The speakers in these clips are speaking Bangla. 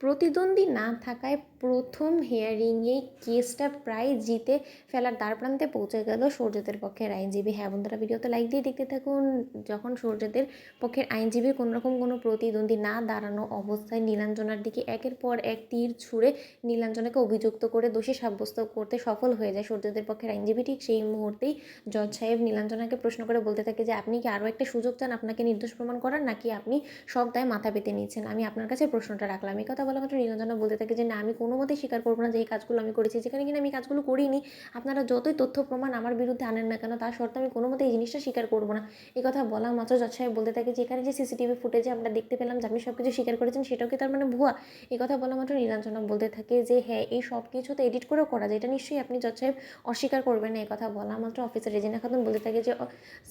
প্রতিদ্বন্দ্বী না থাকায় প্রথম হিয়ারিংয়েই কেসটা প্রায় জিতে ফেলার দ্বারপ্রান্তে পৌঁছে গেল সৌর্যদের পক্ষের আইনজীবী। হ্যাঁ বন্ধুরা, ভিডিওতে লাইক দিয়ে দেখতে থাকুন। যখন সৌর্যদের পক্ষের আইনজীবীর কোনোরকম কোনো প্রতিদ্বন্দ্বী না দাঁড়ানো অবস্থায় নীলাঞ্জনার দিকে একের পর এক তীর ছুঁড়ে নীলাঞ্জনাকে অভিযুক্ত করে দোষী সাব্যস্ত করতে সফল হয়ে যায় সৌর্যদের পক্ষের আইনজীবী, ঠিক সেই মুহূর্তেই জজ সাহেব নীলাঞ্জনাকে প্রশ্ন করে বলতে থাকে যে আপনি কি আরও একটা সুযোগ চান আপনাকে নির্দোষ প্রমাণ করার, নাকি আপনি সব দায় মাথা পেতে নিচ্ছেন? আমি আপনার কাছে প্রশ্নটা রাখলাম। এই কথা বলা মাত্র নীলাঞ্জনা বলতে থাকে যে না, আমি কোনো মতেই স্বীকার করবো না যে এই কাজগুলো আমি করেছি, যেখানে কিনা আমি কাজগুলো করিনি। আপনারা যতই তথ্য প্রমাণ আমার বিরুদ্ধে আনেন না কেন, তার সত্ত্বেও আমি কোনো মতে এই জিনিসটা স্বীকার করবো না। এই কথা বলা মাত্র জজ সাহেব বলতে থাকে যে এখানে যে সিসিটিভি ফুটেজে আমরা দেখতে পেলাম যে আপনি সব কিছু স্বীকার করেছেন, সেটাও কি তার মানে ভুয়া? এই কথা বলা মাত্র নীলাঞ্জনা বলতে থাকে যে হ্যাঁ, এই সব কিছু তো এডিট করেও করা যায়, এটা নিশ্চয়ই আপনি জজ সাহেব অস্বীকার করবেন না। এই কথা বলা মাত্র অফিসার রেজিনা খাতুন বলতে থাকে যে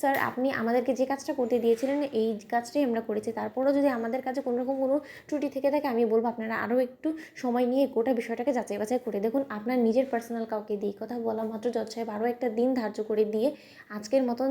স্যার, আপনি আমাদেরকে যে কাজটা করতে দিয়েছিলেন এই কাজটাই আমরা করেছি, তারপরেও যদি আমাদের কাছে কোনোরকম কোনো ত্রুটি থেকে থাকে আমি বলবো আপনারা আরও একটু সময় নিয়ে গোটা বিষয়টাকে যাচাই বাছাই করে দেখুন আপনার নিজের পার্সোনাল কাউকে দিয়ে। কথা বলা মাত্র জজ সাহেব আরও একটা দিন ধার্য করে দিয়ে আজকের মতন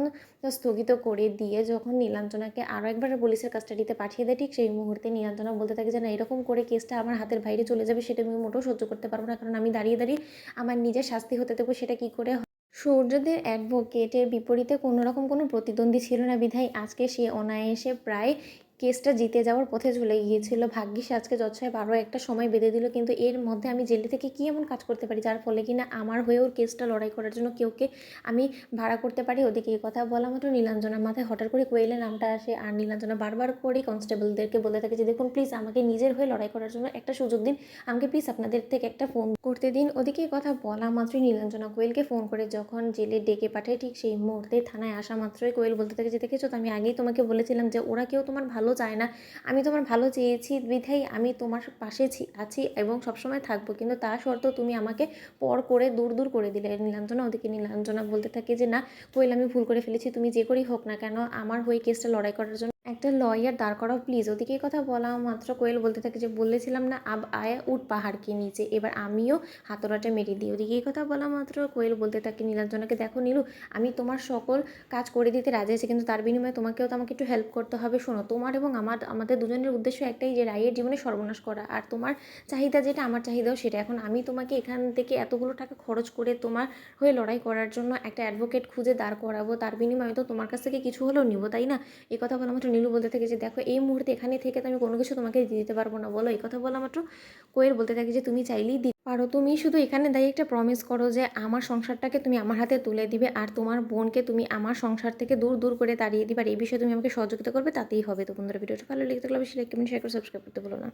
স্থগিত করে দিয়ে যখন নীলাঞ্জনাকে আরও একবার পুলিশের কাস্টাডিতে পাঠিয়ে দেয়, ঠিক সেই মুহূর্তে নীলাঞ্জনা বলতে থাকে যে না, এরকম করে কেসটা আমার হাতের বাইরে চলে যাবে সেটা আমি মোটেও সহ্য করতে পারবো না, কারণ আমি দাঁড়িয়ে দাঁড়িয়ে আমার নিজের শাস্তি হতে দেবো সেটা কী করে? সৌর্যদের অ্যাডভোকেটের বিপরীতে কোনোরকম কোনো প্রতিদ্বন্দ্বী ছিল না বিধায় আজকে সে অনায়াসে প্রায় কেসটা জিতে যাওয়ার পথে চলে গিয়েছিল। ভাগ্যিস আজকে জজ সাহেব আরও একটা সময় বেঁধে দিল, কিন্তু এর মধ্যে আমি জেলে থেকে কী এমন কাজ করতে পারি যার ফলে কিনা আমার হয়েও কেসটা লড়াই করার জন্য কেউকে আমি ভাড়া করতে পারি। ওদিকে এই কথা বলা মাত্র নীলাঞ্জনার মাথায় হঠাৎ করে কোয়েলের নামটা আসে, আর নীলাঞ্জনা বারবার করে কনস্টেবলদেরকে বলে থাকে যে দেখুন প্লিজ আমাকে নিজের হয়ে লড়াই করার জন্য একটা সুযোগ দিন, আমাকে প্লিজ আপনাদের থেকে একটা ফোন করতে দিন। ওদিকে এই কথা বলা মাত্রই নীলাঞ্জনা কোয়েলকে ফোন করে যখন জেলে ডেকে পাঠায়, ঠিক সেই মুহূর্তে থানায় আসা মাত্রই কোয়েল বলতে থাকে যে দেখেছো তো, আমি আগেই তোমাকে বলেছিলাম যে ওরা কেউ তোমার ভালো চায় না, আমি তোমার ভালো চেয়েছি বিধাই আমি তোমার পাশে আছি এবং সবসময় থাকবো, কিন্তু তা সত্ত্বেও তুমি আমাকে পর করে দূর দূর করে দিলে নীলাঞ্জনা। ওদিকে নীলাঞ্জনা বলতে থাকে যে না কোয়েল, আমি ভুল করে ফেলেছি, তুমি যে করেই হোক না কেন আমার হয়ে কেসটা লড়াই করার জন্য একটা লয়ার দাঁড় করাও প্লিজ। ওদিকে এই কথা বলা মাত্র কোয়েল বলতে থাকে যে বলেছিলাম না আব আয়া উঠ পাহাড় কে নিচে, এবার আমিও হাতড়াটা মেরে দিই। ওদিকে এই কথা বলা মাত্র কোয়েল বলতে থাকে নীলাঞ্জনাকে দেখো নীলু, আমি তোমার সকল কাজ করে দিতে রাজি আছি, কিন্তু তার বিনিময়ে তোমাকেও তো আমাকে একটু হেল্প করতে হবে। শোনো, তোমার এবং আমাদের দুজনের উদ্দেশ্য একটাই, যে রায়ের জীবনে সর্বনাশ করা, আর তোমার চাহিদা যেটা আমার চাহিদাও সেটা। এখন আমি তোমাকে এখান থেকে এতগুলো টাকা খরচ করে তোমার হয়ে লড়াই করার জন্য একটা অ্যাডভোকেট খুঁজে দাঁড় করাবো, তার বিনিময়ে তো তোমার কাছ থেকে কিছু হলেও নিব, তাই না? এই কথা বলা মাত্র নীলু বলতে থাকে যে দেখো এই মুহূর্তে এখানে থেকে তো আমি কোনো কিছু তোমাকে দিতে পারবো না, বলো। এই কথা বলা মাত্র কোয়েল বলতে থাকে যে তুমি চাইলেই দিতে পারো, তুমি শুধু এখানে দাঁড়িয়ে একটা প্রমিস করো যে আমার সংসারটাকে তুমি আমার হাতে তুলে দিবে আর তোমার বোনকে তুমি আমার সংসার থেকে দূর দূর করে তাড়িয়ে দিবে, আর এই বিষয়ে তুমি আমাকে সহযোগিতা করবে, তাতেই হবে। তো বন্ধুরা, ভিডিওটা ভালো লেগে থাকলে অবশ্যই লাইক কমেন্ট শেয়ার করে সাবস্ক্রাইব করতে ভুলো না।